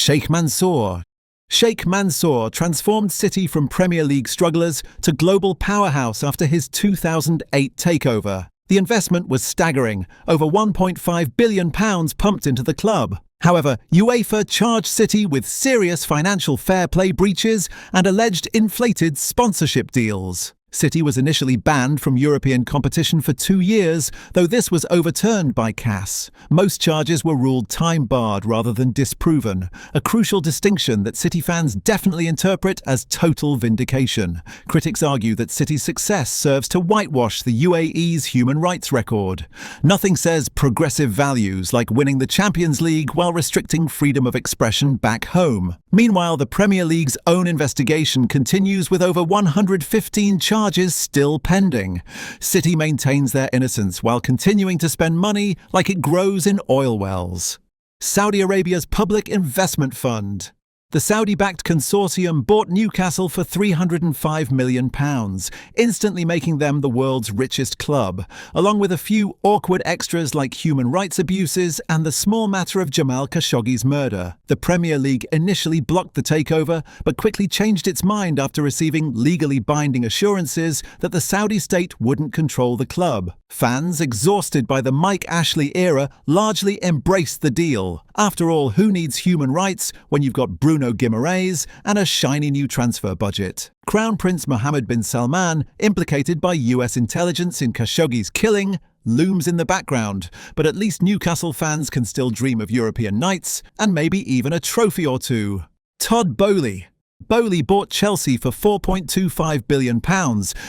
Sheikh Mansour. Sheikh Mansour transformed City from Premier League strugglers to global powerhouse after his 2008 takeover. The investment was staggering, over £1.5 billion pumped into the club. However, UEFA charged City with serious financial fair play breaches and alleged inflated sponsorship deals. City was initially banned from European competition for 2 years, though this was overturned by CAS. Most charges were ruled time-barred rather than disproven, a crucial distinction that City fans definitely interpret as total vindication. Critics argue that City's success serves to whitewash the UAE's human rights record. Nothing says progressive values like winning the Champions League while restricting freedom of expression back home. Meanwhile, the Premier League's own investigation continues with over 115 charges still pending. City maintains their innocence while continuing to spend money like it grows in oil wells. Saudi Arabia's Public Investment Fund. The Saudi-backed consortium bought Newcastle for £305 million, instantly making them the world's richest club, along with a few awkward extras like human rights abuses and the small matter of Jamal Khashoggi's murder. The Premier League initially blocked the takeover, but quickly changed its mind after receiving legally binding assurances that the Saudi state wouldn't control the club. Fans, exhausted by the Mike Ashley era, largely embraced the deal. After all, who needs human rights when you've got Bruno Guimaraes and a shiny new transfer budget? Crown Prince Mohammed bin Salman, implicated by US intelligence in Khashoggi's killing, looms in the background, but at least Newcastle fans can still dream of European nights and maybe even a trophy or two. Todd Boehly. Boehly bought Chelsea for £4.25 billion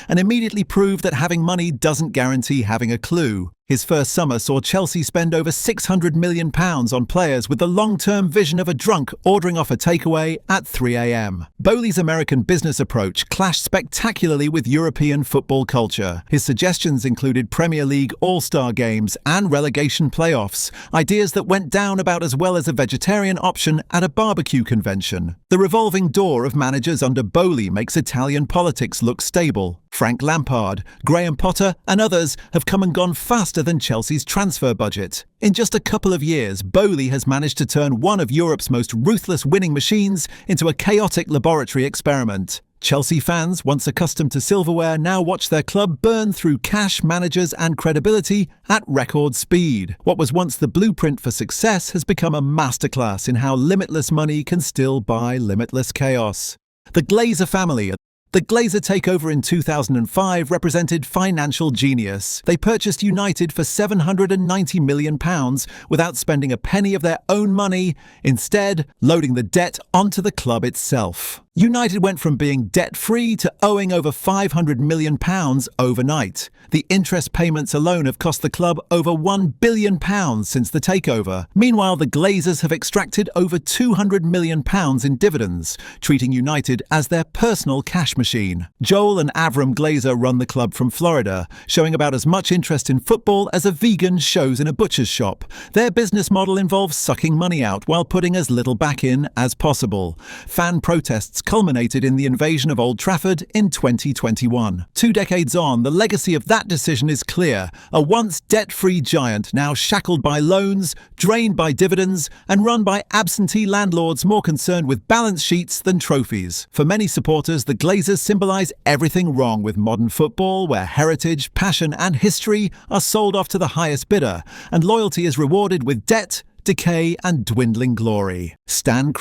and immediately proved that having money doesn't guarantee having a clue. His first summer saw Chelsea spend over £600 million on players with the long-term vision of a drunk ordering off a takeaway at 3 a.m. Boehly's American business approach clashed spectacularly with European football culture. His suggestions included Premier League All-Star games and relegation playoffs, ideas that went down about as well as a vegetarian option at a barbecue convention. The revolving door of managers under Boehly makes Italian politics look stable. Frank Lampard, Graham Potter and others have come and gone faster than Chelsea's transfer budget. In just a couple of years, Boehly has managed to turn one of Europe's most ruthless winning machines into a chaotic laboratory experiment. Chelsea fans, once accustomed to silverware, now watch their club burn through cash, managers and credibility at record speed. What was once the blueprint for success has become a masterclass in how limitless money can still buy limitless chaos. The Glazer family. The Glazer takeover in 2005 represented financial genius. They purchased United for £790 million without spending a penny of their own money, instead loading the debt onto the club itself. United went from being debt-free to owing over £500 million overnight. The interest payments alone have cost the club over £1 billion since the takeover. Meanwhile, the Glazers have extracted over £200 million in dividends, treating United as their personal cash machine. Joel and Avram Glazer run the club from Florida, showing about as much interest in football as a vegan shows in a butcher's shop. Their business model involves sucking money out while putting as little back in as possible. Fan protests culminated in the invasion of Old Trafford in 2021. 2 decades on, the legacy of that decision is clear. A once debt-free giant now shackled by loans, drained by dividends, and run by absentee landlords more concerned with balance sheets than trophies. For many supporters, the Glazers symbolize everything wrong with modern football, where heritage, passion, and history are sold off to the highest bidder, and loyalty is rewarded with debt, decay, and dwindling glory. Stan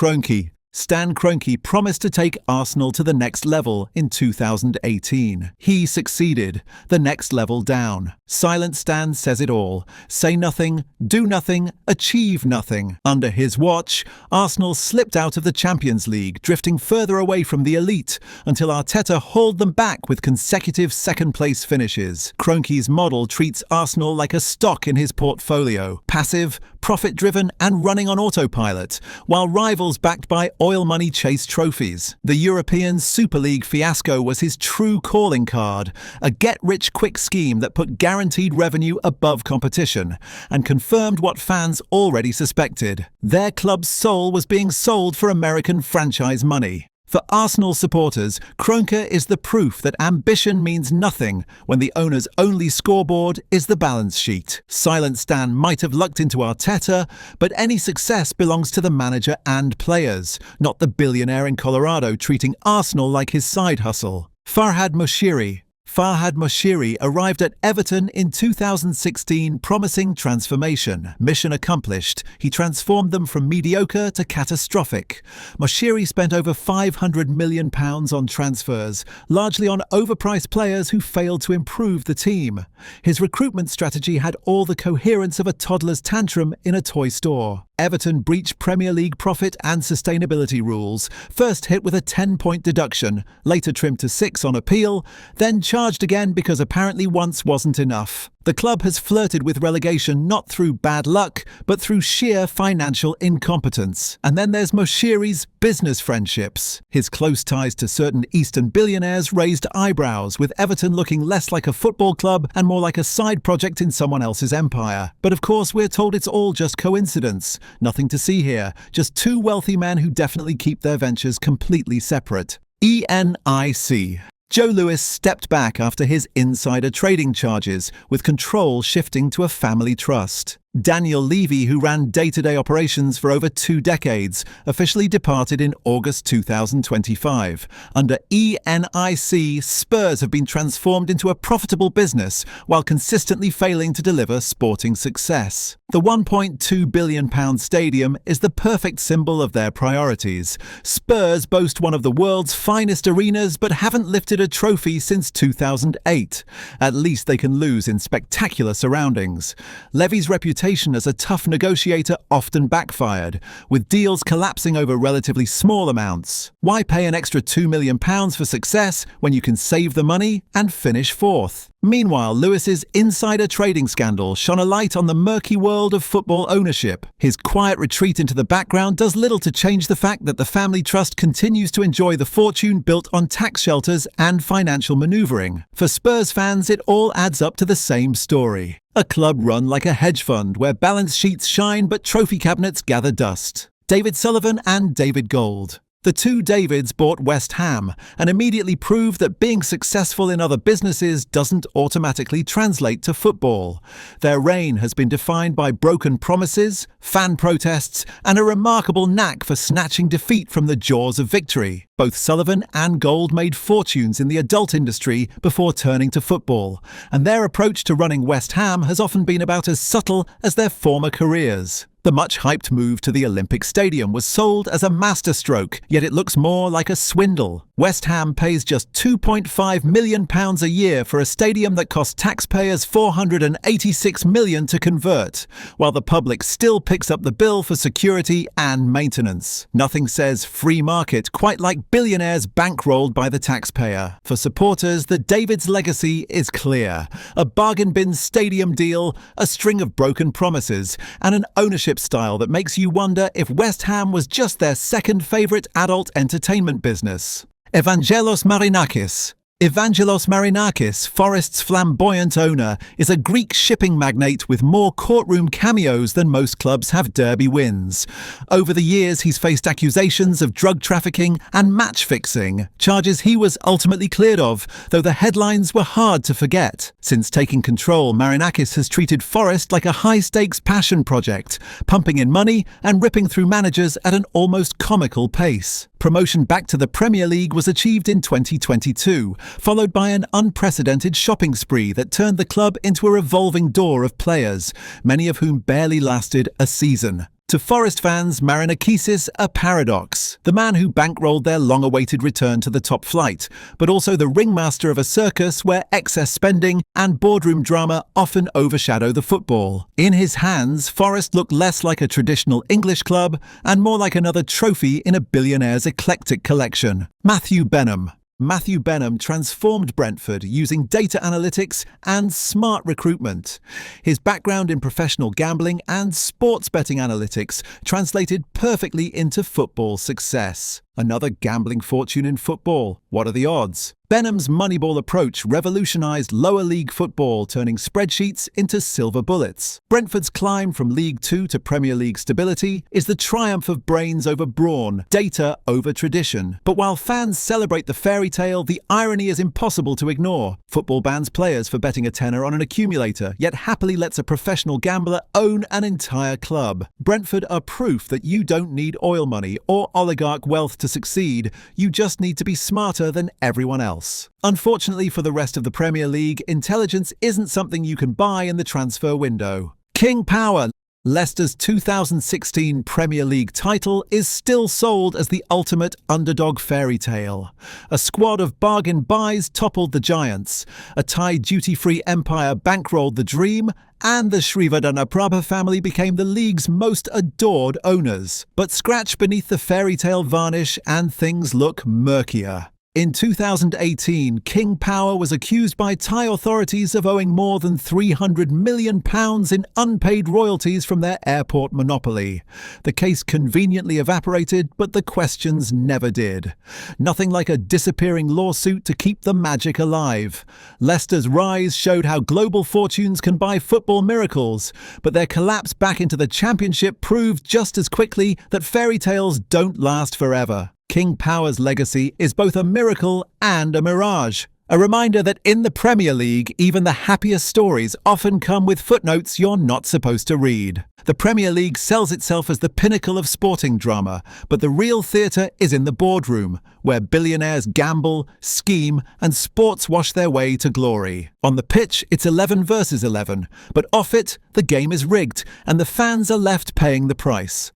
Kroenke promised to take Arsenal to the next level in 2018. He succeeded. The next level down. Silent Stan says it all. Say nothing, do nothing, achieve nothing. Under his watch, Arsenal slipped out of the Champions League, drifting further away from the elite, until Arteta hauled them back with consecutive second-place finishes. Kroenke's model treats Arsenal like a stock in his portfolio, passive, profit-driven and running on autopilot, while rivals backed by oil money chase trophies. The European Super League fiasco was his true calling card, a get-rich-quick scheme that put guaranteed revenue above competition and confirmed what fans already suspected. Their club's soul was being sold for American franchise money. For Arsenal supporters, Kroenke is the proof that ambition means nothing when the owner's only scoreboard is the balance sheet. Silent Stan might have lucked into Arteta, but any success belongs to the manager and players, not the billionaire in Colorado treating Arsenal like his side hustle. Farhad Moshiri arrived at Everton in 2016 promising transformation. Mission accomplished. He transformed them from mediocre to catastrophic. Moshiri spent over £500 million on transfers, largely on overpriced players who failed to improve the team. His recruitment strategy had all the coherence of a toddler's tantrum in a toy store. Everton breached Premier League profit and sustainability rules, first hit with a 10-point deduction, later trimmed to 6 on appeal, then charged again because apparently once wasn't enough. The club has flirted with relegation not through bad luck, but through sheer financial incompetence. And then there's Moshiri's business friendships. His close ties to certain Eastern billionaires raised eyebrows, with Everton looking less like a football club and more like a side project in someone else's empire. But of course, we're told it's all just coincidence. Nothing to see here, just two wealthy men who definitely keep their ventures completely separate. ENIC. Joe Lewis stepped back after his insider trading charges, with control shifting to a family trust. Daniel Levy, who ran day-to-day operations for over 2 decades, officially departed in August 2025. Under ENIC, Spurs have been transformed into a profitable business while consistently failing to deliver sporting success. The £1.2 billion stadium is the perfect symbol of their priorities. Spurs boast one of the world's finest arenas but haven't lifted a trophy since 2008. At least they can lose in spectacular surroundings. Levy's reputation as a tough negotiator often backfired, with deals collapsing over relatively small amounts. Why pay an extra £2 million for success when you can save the money and finish 4th? Meanwhile, Lewis's insider trading scandal shone a light on the murky world of football ownership. His quiet retreat into the background does little to change the fact that the family trust continues to enjoy the fortune built on tax shelters and financial maneuvering. For Spurs fans, it all adds up to the same story. A club run like a hedge fund where balance sheets shine but trophy cabinets gather dust. David Sullivan and David Gold. The two Davids bought West Ham and immediately proved that being successful in other businesses doesn't automatically translate to football. Their reign has been defined by broken promises, fan protests, and a remarkable knack for snatching defeat from the jaws of victory. Both Sullivan and Gold made fortunes in the adult industry before turning to football, and their approach to running West Ham has often been about as subtle as their former careers. The much-hyped move to the Olympic Stadium was sold as a masterstroke, yet it looks more like a swindle. West Ham pays just £2.5 million a year for a stadium that cost taxpayers £486 million to convert, while the public still picks up the bill for security and maintenance. Nothing says free market quite like billionaires bankrolled by the taxpayer. For supporters, the Davids' legacy is clear. A bargain bin stadium deal, a string of broken promises, and an ownership style that makes you wonder if West Ham was just their second favourite adult entertainment business. Evangelos Marinakis, Forest's flamboyant owner, is a Greek shipping magnate with more courtroom cameos than most clubs have derby wins. Over the years, he's faced accusations of drug trafficking and match fixing, charges he was ultimately cleared of, though the headlines were hard to forget. Since taking control, Marinakis has treated Forest like a high-stakes passion project, pumping in money and ripping through managers at an almost comical pace. Promotion back to the Premier League was achieved in 2022, followed by an unprecedented shopping spree that turned the club into a revolving door of players, many of whom barely lasted a season. To Forest fans, Marinakis a paradox, the man who bankrolled their long-awaited return to the top flight, but also the ringmaster of a circus where excess spending and boardroom drama often overshadow the football. In his hands, Forest looked less like a traditional English club and more like another trophy in a billionaire's eclectic collection. Matthew Benham transformed Brentford using data analytics and smart recruitment. His background in professional gambling and sports betting analytics translated perfectly into football success. Another gambling fortune in football. What are the odds? Benham's Moneyball approach revolutionized lower league football, turning spreadsheets into silver bullets. Brentford's climb from League Two to Premier League stability is the triumph of brains over brawn, data over tradition. But while fans celebrate the fairy tale, the irony is impossible to ignore. Football bans players for betting a tenner on an accumulator, yet happily lets a professional gambler own an entire club. Brentford are proof that you don't need oil money or oligarch wealth to succeed. You just need to be smarter than everyone else. Unfortunately for the rest of the Premier League, intelligence isn't something you can buy in the transfer window. King Power. Leicester's 2016 Premier League title is still sold as the ultimate underdog fairy tale. A squad of bargain buys toppled the giants. A Thai duty-free empire bankrolled the dream, and the Srivardhanaprabha family became the league's most adored owners. But scratch beneath the fairy tale varnish and things look murkier. In 2018, King Power was accused by Thai authorities of owing more than £300 million in unpaid royalties from their airport monopoly. The case conveniently evaporated, but the questions never did. Nothing like a disappearing lawsuit to keep the magic alive. Leicester's rise showed how global fortunes can buy football miracles, but their collapse back into the Championship proved just as quickly that fairy tales don't last forever. King Power's legacy is both a miracle and a mirage. A reminder that in the Premier League, even the happiest stories often come with footnotes you're not supposed to read. The Premier League sells itself as the pinnacle of sporting drama, but the real theatre is in the boardroom, where billionaires gamble, scheme, and sports wash their way to glory. On the pitch, it's 11 versus 11, but off it, the game is rigged, and the fans are left paying the price.